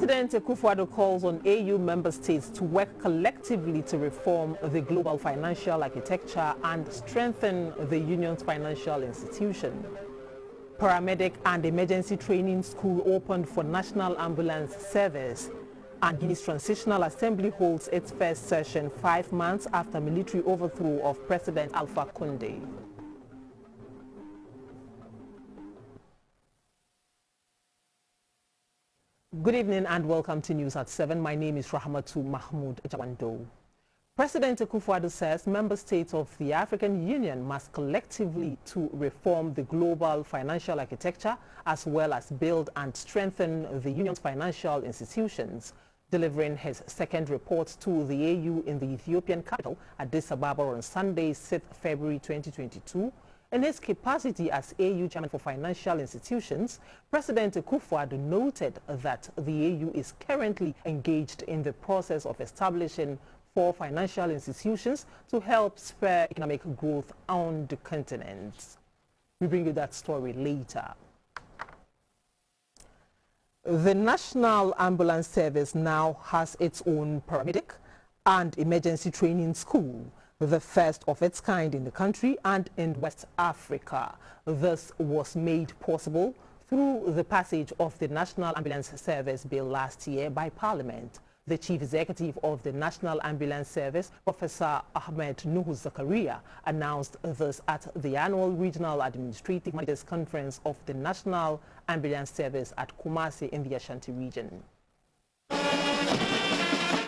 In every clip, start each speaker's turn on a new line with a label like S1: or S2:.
S1: President Akufo-Addo calls on AU member states to work collectively to reform the global financial architecture and strengthen the union's financial institution. Paramedic and emergency training school opened for National Ambulance Service, and Guinea's Transitional Assembly holds its first session 5 months after military overthrow of President Alpha Conde. Good evening and welcome to News at 7. My name is Rahmatu Mahmoud Jawando. President Akufo-Addo says member states of the African Union must collectively to reform the global financial architecture as well as build and strengthen the union's financial institutions. Delivering his second report to the AU in the Ethiopian capital, Addis Ababa, on Sunday, 6th February 2022, in his capacity as AU Chairman for Financial Institutions, President Akufo-Addo noted that the AU is currently engaged in the process of establishing 4 financial institutions to help spur economic growth on the continent. We bring you that story later. The National Ambulance Service now has its own paramedic and emergency training school, the first of its kind in the country and in West Africa. This was made possible through the passage of the National Ambulance Service Bill last year by Parliament. The Chief Executive of the National Ambulance Service, Professor Ahmed Nuhu Zakaria, announced this at the annual Regional Administrative Managers Conference of the National Ambulance Service at Kumasi in the Ashanti region.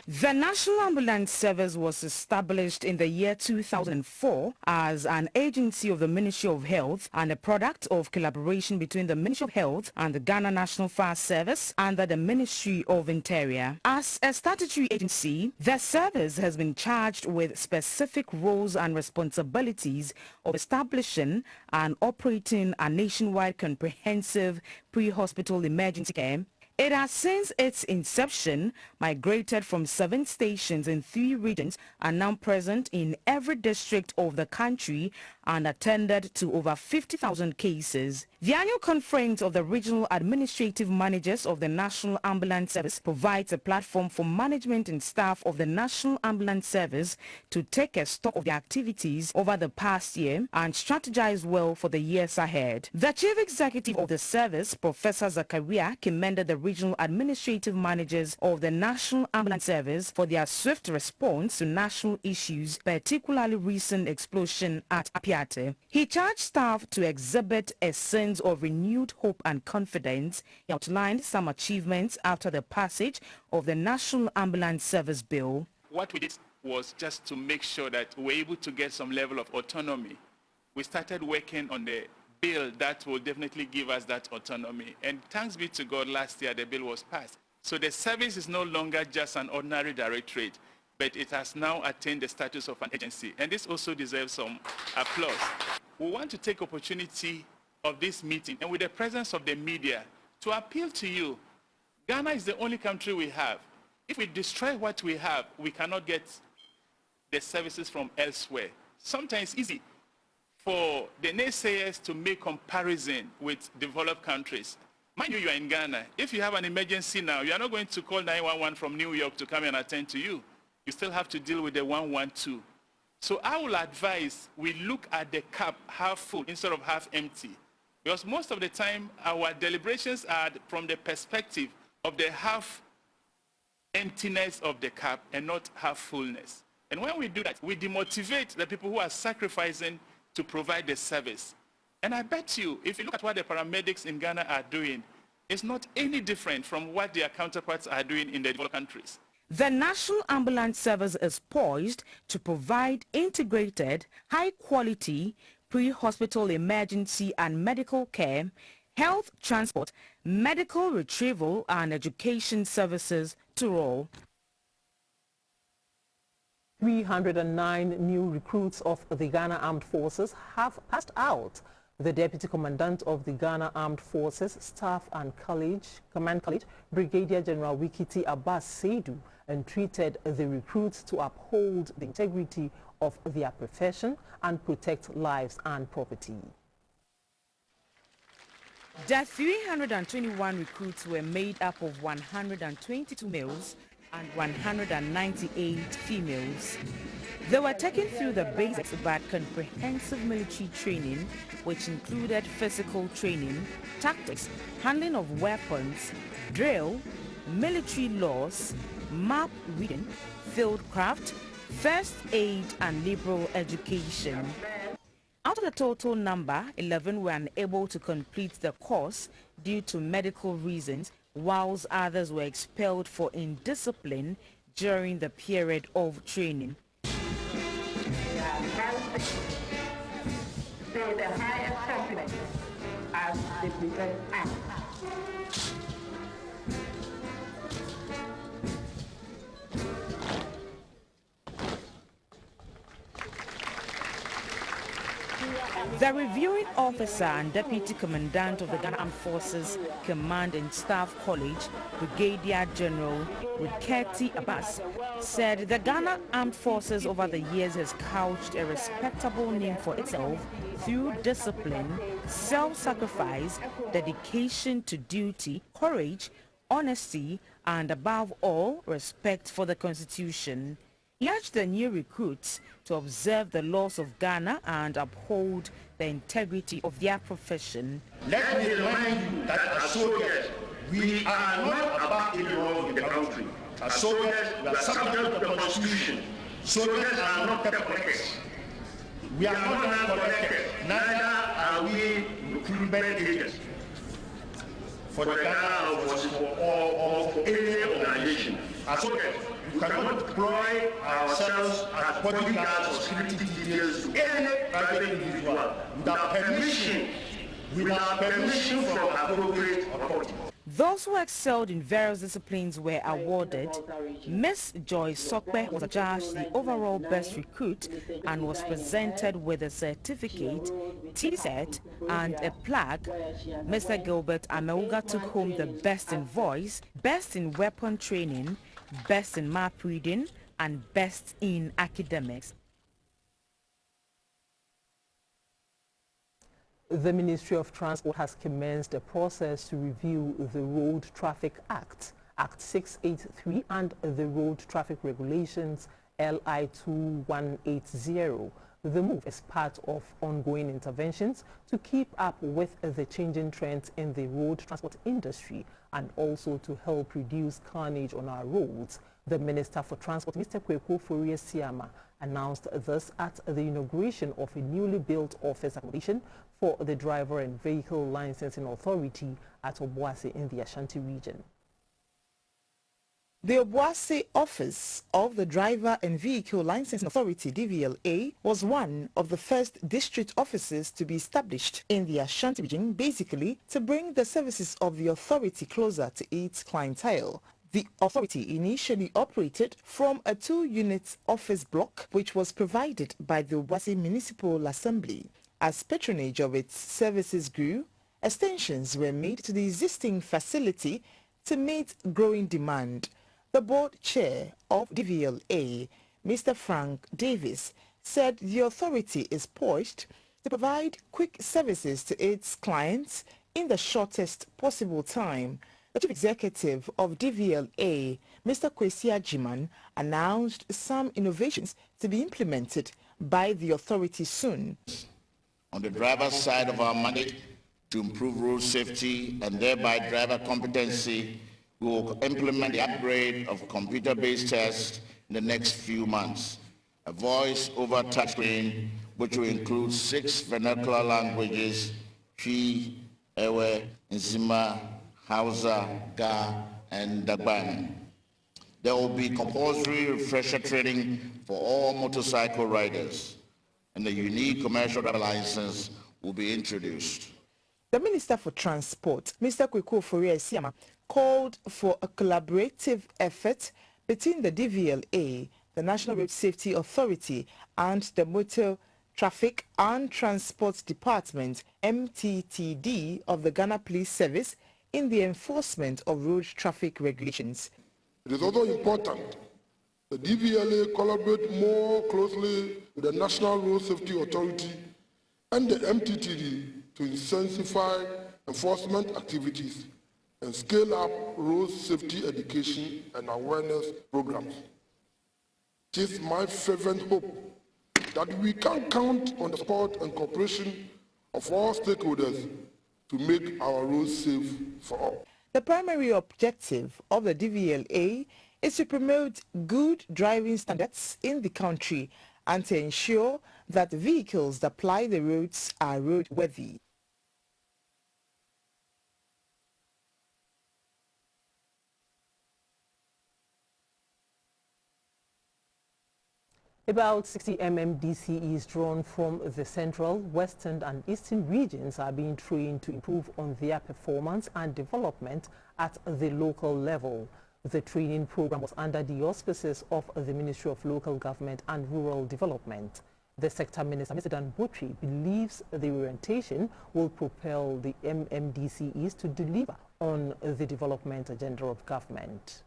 S2: The National Ambulance Service was established in the year 2004 as an agency of the Ministry of Health and a product of collaboration between the Ministry of Health and the Ghana National Fire Service under the Ministry of Interior. As a statutory agency, the service has been charged with specific roles and responsibilities of establishing and operating a nationwide comprehensive pre-hospital emergency care. It has since its inception migrated from 7 stations in 3 regions and now present in every district of the country and attended to over 50,000 cases. The annual conference of the Regional Administrative Managers of the National Ambulance Service provides a platform for management and staff of the National Ambulance Service to take a stock of their activities over the past year and strategize well for the years ahead. The Chief Executive of the service, Professor Zakaria, commended the Regional Administrative Managers of the National Ambulance Service for their swift response to national issues, particularly recent explosion at Apiate. He charged staff to exhibit a sense of renewed hope and confidence. He outlined some achievements after the passage of the National Ambulance Service Bill.
S3: What we did was just to make sure that we were able to get some level of autonomy. We started working on the bill that will definitely give us that autonomy. And thanks be to God, last year the bill was passed. So the service is no longer just an ordinary directorate, but it has now attained the status of an agency. And this also deserves some applause. We want to take opportunity of this meeting and with the presence of the media to appeal to you. Ghana is the only country we have. If we destroy what we have, we cannot get the services from elsewhere. Sometimes it's easy for the naysayers to make comparison with developed countries. Mind you, you are in Ghana. If you have an emergency now, you are not going to call 911 from New York to come and attend to you. You still have to deal with the 112. So I will advise we look at the cup half full instead of half empty. Because most of the time, our deliberations are from the perspective of the half emptiness of the cup and not half fullness. And when we do that, we demotivate the people who are sacrificing to provide the service. And I bet you, if you look at what the paramedics in Ghana are doing, it's not any different from what their counterparts are doing in the developed countries.
S2: The National Ambulance Service is poised to provide integrated, high-quality, pre-hospital emergency and medical care, health transport, medical retrieval and education services to all.
S1: 309 new recruits of the Ghana Armed Forces have passed out. The Deputy Commandant of the Ghana Armed Forces Staff and Command College, Brigadier General Wikiti Abbas Seidu, entreated the recruits to uphold the integrity of their profession and protect lives and property.
S2: The 321 recruits were made up of 122 males and 198 females. They were taken through the basics but comprehensive military training, which included physical training, tactics, handling of weapons, drill, military laws, map reading, fieldcraft, first aid and liberal education. Out of the total number, 11 were unable to complete the course due to medical reasons, whilst others were expelled for indiscipline during the period of training.
S4: The highest compliment as the present act.
S2: The reviewing officer and deputy commandant of the Ghana Armed Forces Command and Staff College, Brigadier General Ruketi Abbas, said the Ghana Armed Forces over the years has couched a respectable name for itself through discipline, self-sacrifice, dedication to duty, courage, honesty, and above all, respect for the Constitution. He urged the new recruits to observe the laws of Ghana and uphold the integrity of their profession.
S5: Let me remind you that as soldiers, we are not about any laws in the country. As soldiers, we are subject to the Constitution. Soldiers are not debt collectors. We are not land collectors. Neither are we recruitment agents for the Ghana Armed Forces or for any organization. As soldiers, we cannot deploy ourselves as bodyguards or security details to any private individual without permission from appropriate authority.
S2: Those who excelled in various disciplines were awarded. Miss Joy Sokpe was adjudged the overall best recruit and was presented with a certificate, T-shirt, and a plaque. Mr. Gilbert Ameuga took home the best in voice, best in weapon training, best in map reading, and best in academics.
S1: The Ministry of Transport has commenced a process to review the Road Traffic Act, Act 683, and the Road Traffic Regulations, LI 2180. The move is part of ongoing interventions to keep up with the changing trends in the road transport industry and also to help reduce carnage on our roads. The Minister for Transport, Mr. Kweku Foriesiama, announced this at the inauguration of a newly built office accommodation for the Driver and Vehicle Licensing Authority at Obuasi in the Ashanti region.
S6: The Obuasi office of the Driver and Vehicle Licensing Authority, DVLA, was one of the first district offices to be established in the Ashanti region, basically to bring the services of the authority closer to its clientele. The authority initially operated from a 2-unit office block which was provided by the Obuasi Municipal Assembly. As patronage of its services grew, extensions were made to the existing facility to meet growing demand. The board chair of DVLA, Mr. Frank Davis, said the authority is poised to provide quick services to its clients in the shortest possible time. The chief executive of DVLA, Mr. Kwesi Ajiman, announced some innovations to be implemented by the authority soon.
S5: On the driver's side of our mandate to improve road safety and thereby driver competency, we will implement the upgrade of computer-based tests in the next few months. A voice-over touchscreen, which will include 6 vernacular languages, Twi, Ewe, Nzima, Hausa, Ga, and Dagban. There will be compulsory refresher training for all motorcycle riders, and a unique commercial driver license will be introduced.
S6: The Minister for Transport, Mr. Kweku Foriesiama, called for a collaborative effort between the DVLA, the National Road Safety Authority, and the Motor Traffic and Transport Department, MTTD, of the Ghana Police Service in the enforcement of road traffic regulations.
S7: It is also important the DVLA collaborate more closely with the National Road Safety Authority and the MTTD to intensify enforcement activities, and scale up road safety education and awareness programs. It is my fervent hope that we can count on the support and cooperation of all stakeholders to make our roads safe for all.
S6: The primary objective of the DVLA is to promote good driving standards in the country and to ensure that vehicles that ply the roads are roadworthy.
S1: About 60 MMDCEs drawn from the central, western and eastern regions are being trained to improve on their performance and development at the local level. The training program was under the auspices of the Ministry of Local Government and Rural Development. The Sector Minister, Mr. Dan Botry, believes the orientation will propel the MMDCEs to deliver on the development agenda of government.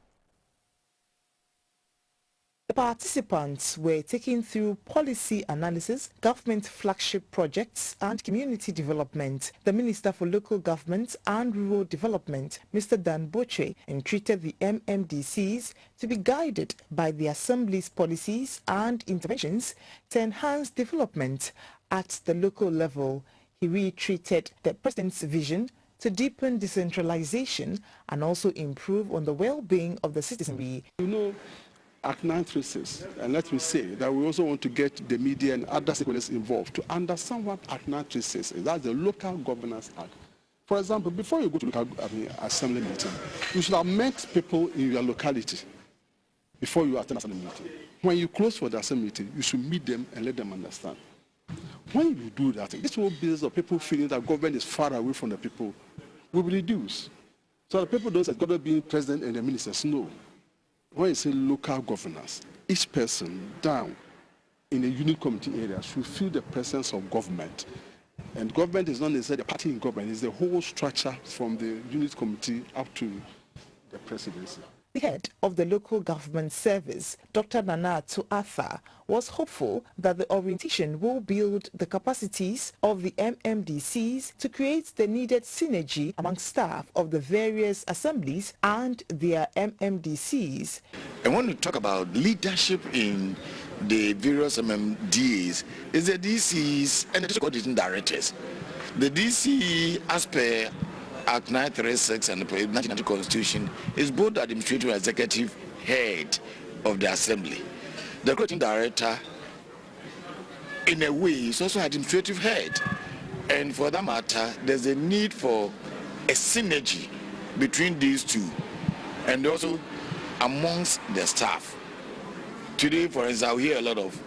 S6: The participants were taken through policy analysis, government flagship projects and community development. The Minister for Local Government and Rural Development, Mr. Dan Botry, entreated the MMDCs to be guided by the Assembly's policies and interventions to enhance development at the local level. He reiterated the President's vision to deepen decentralization and also improve on the well-being of the citizenry.
S8: Act 936, and let me say that we also want to get the media and other stakeholders involved to understand what Act 936 is. That's the Local Governance Act. For example, before you go to local assembly meeting, you should have met people in your locality before you attend assembly meeting. When you close for the assembly meeting, you should meet them and let them understand. When you do that, this will build of people feeling that government is far away from the people will reduce. So the people don't say God being president and the ministers. No. When you say local governance, each person down in the unit committee area should feel the presence of government. And government is not necessarily a party in government, it's the whole structure from the unit committee up to the presidency.
S6: The head of the Local Government Service, Dr. Nana Tuatha, was hopeful that the orientation will build the capacities of the MMDCs to create the needed synergy among staff of the various assemblies and their MMDCs.
S5: And when we talk about leadership in the various MMDAs, is the DCs and the coordinating directors. The DC, as per Act 936 and the 1990 Constitution, is both the administrative and executive head of the Assembly. The coordinating director, in a way, is also administrative head. And for that matter, there's a need for a synergy between these two and also amongst the staff. Today, for instance, we hear a lot of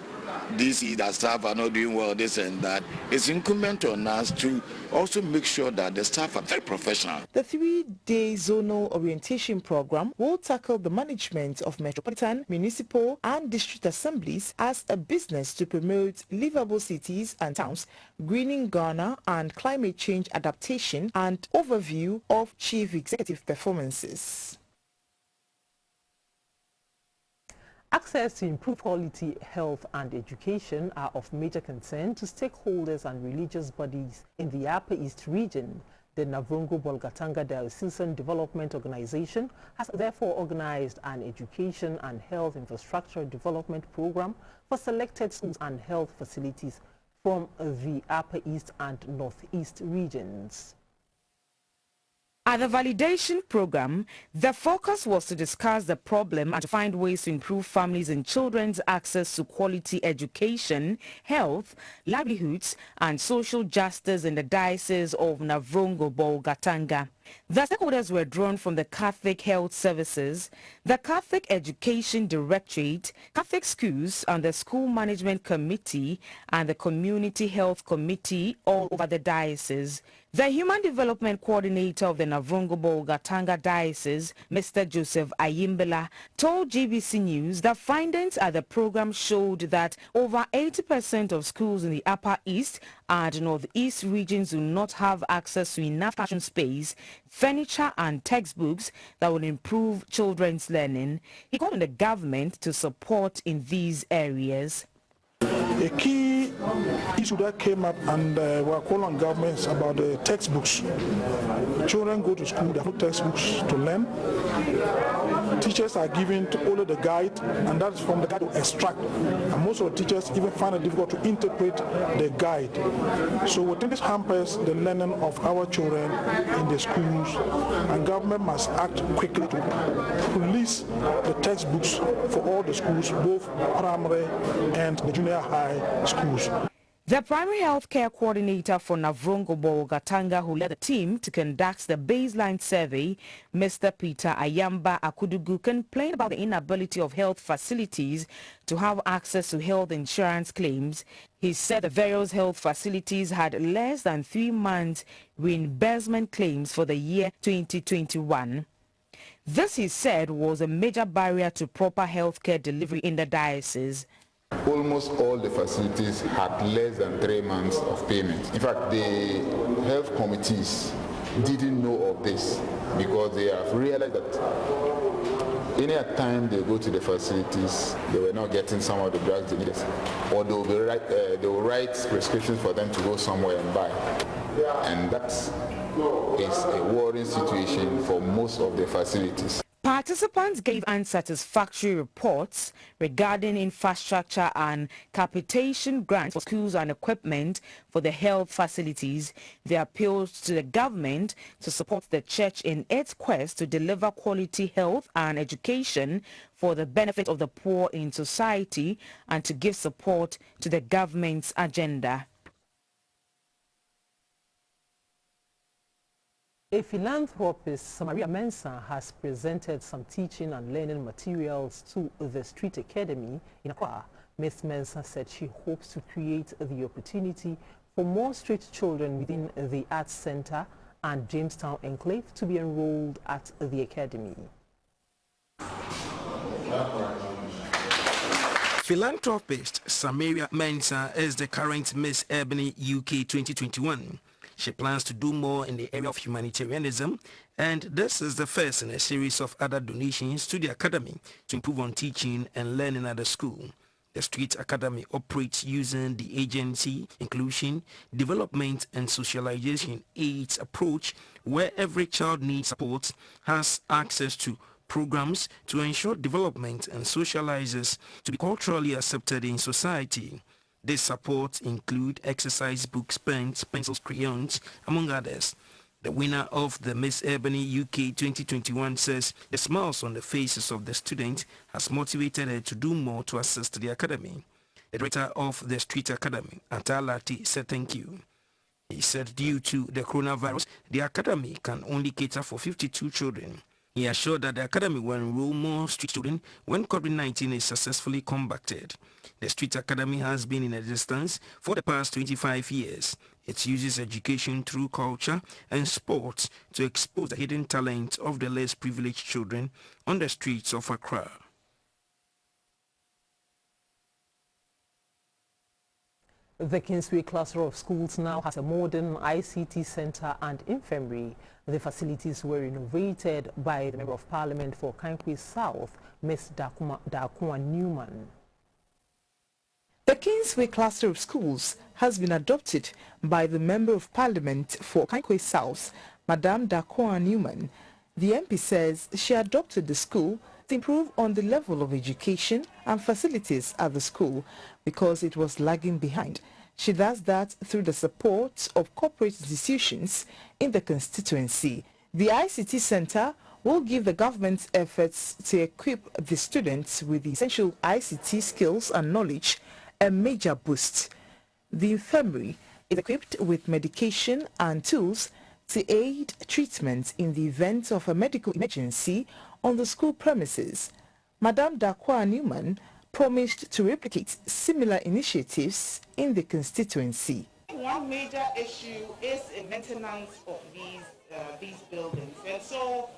S5: DC that staff are not doing well, this and that. It's incumbent on us to also make sure that the staff are very professional.
S6: The 3-day zonal orientation program will tackle the management of metropolitan, municipal and district assemblies as a business to promote livable cities and towns, greening Ghana and climate change adaptation, and overview of chief executive performances.
S1: Access to improved quality health and education are of major concern to stakeholders and religious bodies in the Upper East region. The Navrongo-Bolgatanga Diocesan Development Organization has therefore organized an education and health infrastructure development program for selected schools and health facilities from the Upper East and Northeast regions.
S2: At the validation program, the focus was to discuss the problem and to find ways to improve families' and children's access to quality education, health, livelihoods, and social justice in the Diocese of Navrongo-Bolgatanga. The stakeholders were drawn from the Catholic Health Services, the Catholic Education Directorate, Catholic Schools, and the School Management Committee and the Community Health Committee all over the diocese. The Human Development Coordinator of the Navrongo-Bolgatanga Diocese, Mr. Joseph Ayimbela, told GBC News that findings at the program showed that over 80% of schools in the Upper East and Northeast regions do not have access to enough classroom space, furniture and textbooks that will improve children's learning. He called on the government to support in these areas.
S8: A key
S9: issue that came up, and we are calling on governments about the textbooks. Children go to school, they have no textbooks to learn. Teachers are given only the guide, and that's from the guide to extract. And most of the teachers even find it difficult to interpret the guide. So we think this hampers the learning of our children in the schools, and government must act quickly to release the textbooks for all the schools, both primary and the junior high schools.
S2: The primary health care coordinator for Navrongo Gatanga, who led the team to conduct the baseline survey, Mr. Peter Ayamba Akudugu, complained about the inability of health facilities to have access to health insurance claims. He said the various health facilities had less than 3 months reimbursement claims for the year 2021. This, he said, was a major barrier to proper health care delivery in the diocese.
S10: Almost all the facilities had less than 3 months of payment. In fact, the health committees didn't know of this because they have realized that any time they go to the facilities, they were not getting some of the drugs they needed, or they will write prescriptions for them to go somewhere and buy. And that is a worrying situation for most of the facilities.
S2: Participants gave unsatisfactory reports regarding infrastructure and capitation grants for schools and equipment for the health facilities. They appealed to the government to support the church in its quest to deliver quality health and education for the benefit of the poor in society and to give support to the government's agenda.
S1: A philanthropist, Maria Mensah, has presented some teaching and learning materials to the Street Academy in Accra. Ms. Mensah said she hopes to create the opportunity for more street children within the Arts Center and Jamestown Enclave to be enrolled at the Academy.
S11: Philanthropist Samaria Mensah is the current Miss Ebony UK 2021. She plans to do more in the area of humanitarianism, and this is the first in a series of other donations to the Academy to improve on teaching and learning at the school. The Street Academy operates using the Agency, Inclusion, Development and Socialization AIDS approach, where every child needs support, has access to programs to ensure development and socializes to be culturally accepted in society. This support include exercise books, pens, pencils, crayons, among others. The winner of the Miss Ebony UK 2021 says the smiles on the faces of the students has motivated her to do more to assist the academy. The director of the Street Academy, Atalati, said thank you. He said due to the coronavirus, the academy can only cater for 52 children. He assured that the academy will enroll more street children when COVID-19 is successfully combated. The Street Academy has been in existence for the past 25 years. It uses education through culture and sports to expose the hidden talent of the less privileged children on the streets of Accra.
S1: The Kingsway cluster of schools now has a modern ICT center and infirmary. The facilities were renovated by the Member of Parliament for Kingsway South, Ms. Dakuma Newman.
S6: The Kingsway cluster of schools has been adopted by the Member of Parliament for Kingsway South, Madame Dakuma Newman. The MP says she adopted the school to improve on the level of education and facilities at the school because it was lagging behind. She does that through the support of corporate institutions in the constituency. The ICT Center will give the government's efforts to equip the students with the essential ICT skills and knowledge a major boost. The infirmary is equipped with medication and tools to aid treatment in the event of a medical emergency on the school premises. Madame Dakwa Newman promised to replicate similar initiatives in the constituency.
S12: One major issue is the maintenance of these buildings, and so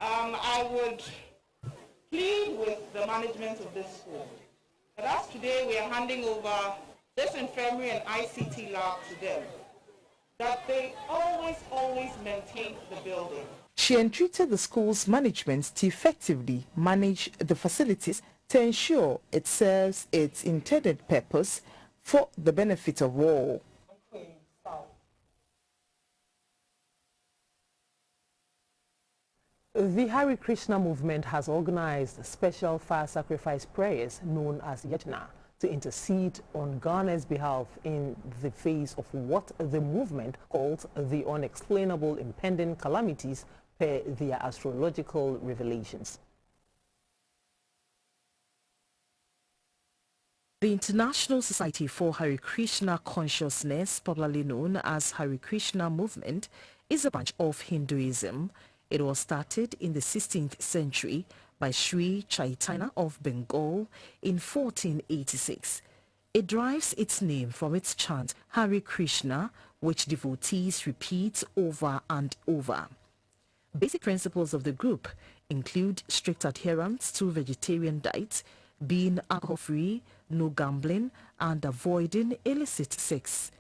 S12: I would plead with the management of this school that as today we are handing over this infirmary and ICT lab to them, that they always maintain the building.
S6: She entreated the school's management to effectively manage the facilities to ensure it serves its intended purpose for the benefit of all.
S1: The Hare Krishna movement has organized special fire sacrifice prayers known as Yajna to intercede on Ghana's behalf in the face of what the movement calls the unexplainable impending calamities per their astrological revelations.
S13: The International Society for Hare Krishna Consciousness, popularly known as Hare Krishna movement, is a branch of Hinduism. It was started in the 16th century by Sri Chaitanya of Bengal in 1486. It derives its name from its chant Hare Krishna, which devotees repeat over and over. Basic principles of the group include strict adherence to vegetarian diet, being alcohol-free, no gambling, and avoiding illicit sex.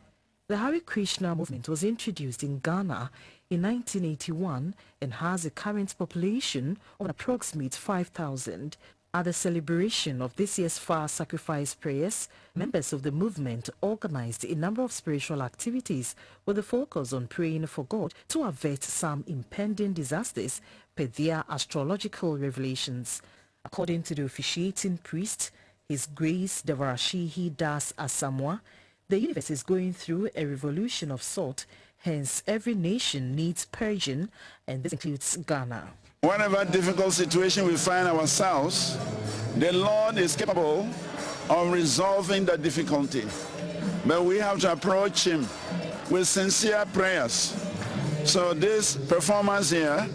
S13: The Hare Krishna movement was introduced in Ghana in 1981 and has a current population of approximately 5,000. At the celebration of this year's fire sacrifice prayers, members of the movement organized a number of spiritual activities with a focus on praying for God to avert some impending disasters per their astrological revelations. According to the officiating priest, His Grace Devarashihi Das Asamoah, the universe is going through a revolution of sort, hence every nation needs purging, and this includes Ghana.
S14: Whatever difficult situation we find ourselves, the Lord is capable of resolving the difficulty. But we have to approach Him with sincere prayers. So this performance here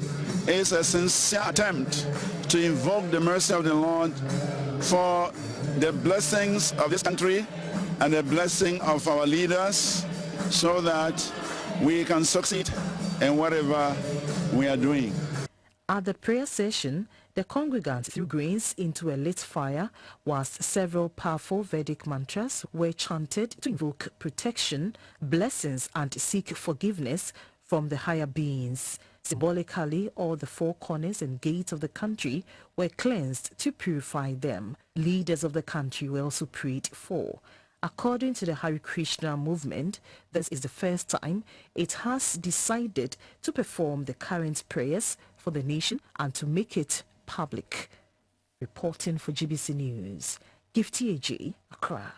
S14: is a sincere attempt to invoke the mercy of the Lord for the blessings of this country and the blessing of our leaders so that we can succeed in whatever we are doing.
S13: At the prayer session, the congregants threw grains into a lit fire whilst several powerful Vedic mantras were chanted to invoke protection, blessings and seek forgiveness from the higher beings. Symbolically, all the four corners and gates of the country were cleansed to purify them. Leaders of the country were also prayed for. According to the Hare Krishna movement, this is the first time it has decided to perform the current prayers for the nation and to make it public. Reporting for GBC News, Gifty AJ, Accra.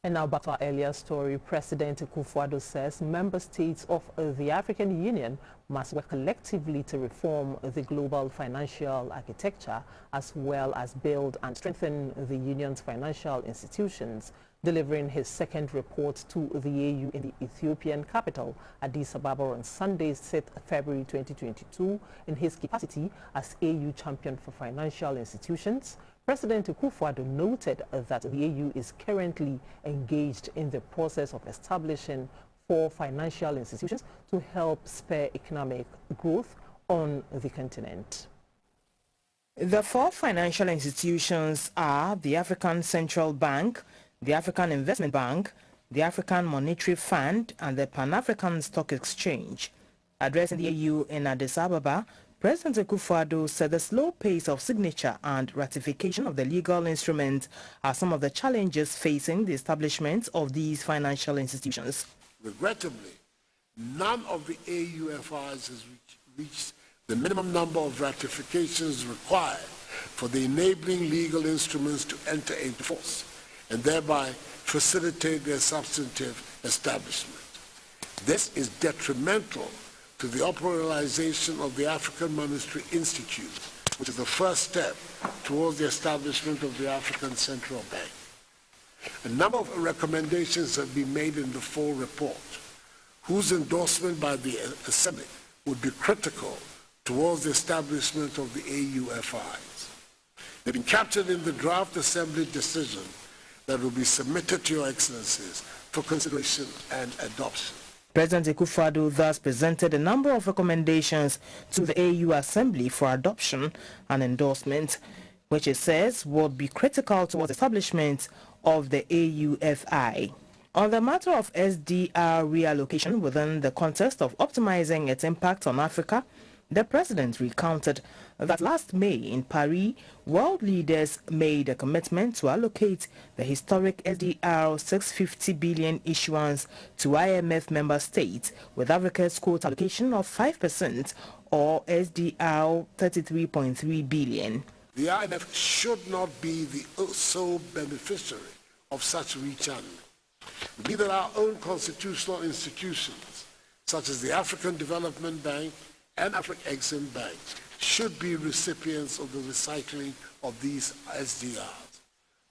S1: And now back to our earlier story. President Akufo-Addo says member states of the African Union must work collectively to reform the global financial architecture as well as build and strengthen the union's financial institutions. Delivering his second report to the AU in the Ethiopian capital, Addis Ababa, on Sunday, 6th February 2022, in his capacity as AU champion for financial institutions, President Akufo-Addo noted that the AU is currently engaged in the process of establishing 4 financial institutions to help spur economic growth on the continent.
S6: The 4 financial institutions are the African Central Bank, the African Investment Bank, the African Monetary Fund, and the Pan-African Stock Exchange. Addressing the AU in Addis Ababa, President Akufo-Addo said the slow pace of signature and ratification of the legal instruments are some of the challenges facing the establishment of these financial institutions.
S7: Regrettably, none of the AUFIs has reached the minimum number of ratifications required for the enabling legal instruments to enter into force and thereby facilitate their substantive establishment. This is detrimental to the operationalization of the African Monetary Institute, which is the first step towards the establishment of the African Central Bank. A number of recommendations have been made in the full report, whose endorsement by the Assembly would be critical towards the establishment of the AUFIs. They've been captured in the draft Assembly decision that will be submitted to Your Excellencies for consideration and adoption.
S6: President Akufo-Addo thus presented a number of recommendations to the AU Assembly for adoption and endorsement, which it says would be critical towards the establishment of the AUFI. On the matter of SDR reallocation within the context of optimizing its impact on Africa, The president recounted that last May in Paris, world leaders made a commitment to allocate the historic SDR 650 billion issuance to IMF member states, with Africa's quota allocation of 5% or SDR 33.3 billion.
S15: The IMF should not be the sole beneficiary of such rechanneling. We that our own constitutional institutions, such as the African Development Bank and Afrexim Bank, should be recipients of the recycling of these SDRs.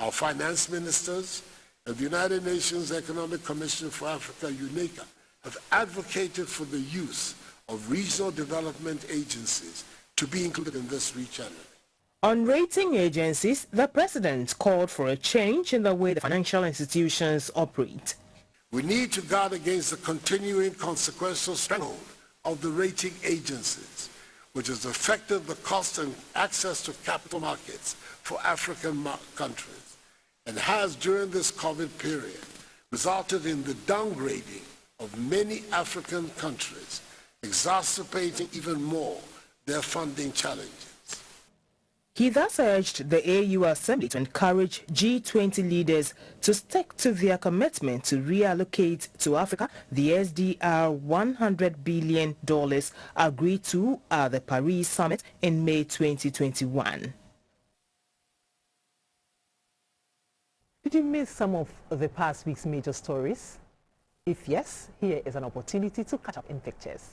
S15: Our finance ministers and the United Nations Economic Commission for Africa, UNECA, have advocated for the use of regional development agencies to be included in this rechanneling.
S6: On rating agencies, the president called for a change in the way the financial institutions operate.
S15: We need to guard against the continuing consequential stranglehold of the rating agencies, which has affected the cost and access to capital markets for African countries, and has during this COVID period resulted in the downgrading of many African countries, exacerbating even more their funding challenges.
S6: He thus urged the AU Assembly to encourage G20 leaders to stick to their commitment to reallocate to Africa the SDR $100 billion agreed to at the Paris summit in May 2021.
S1: Did you miss some of the past week's major stories? If yes, here is an opportunity to catch up in pictures.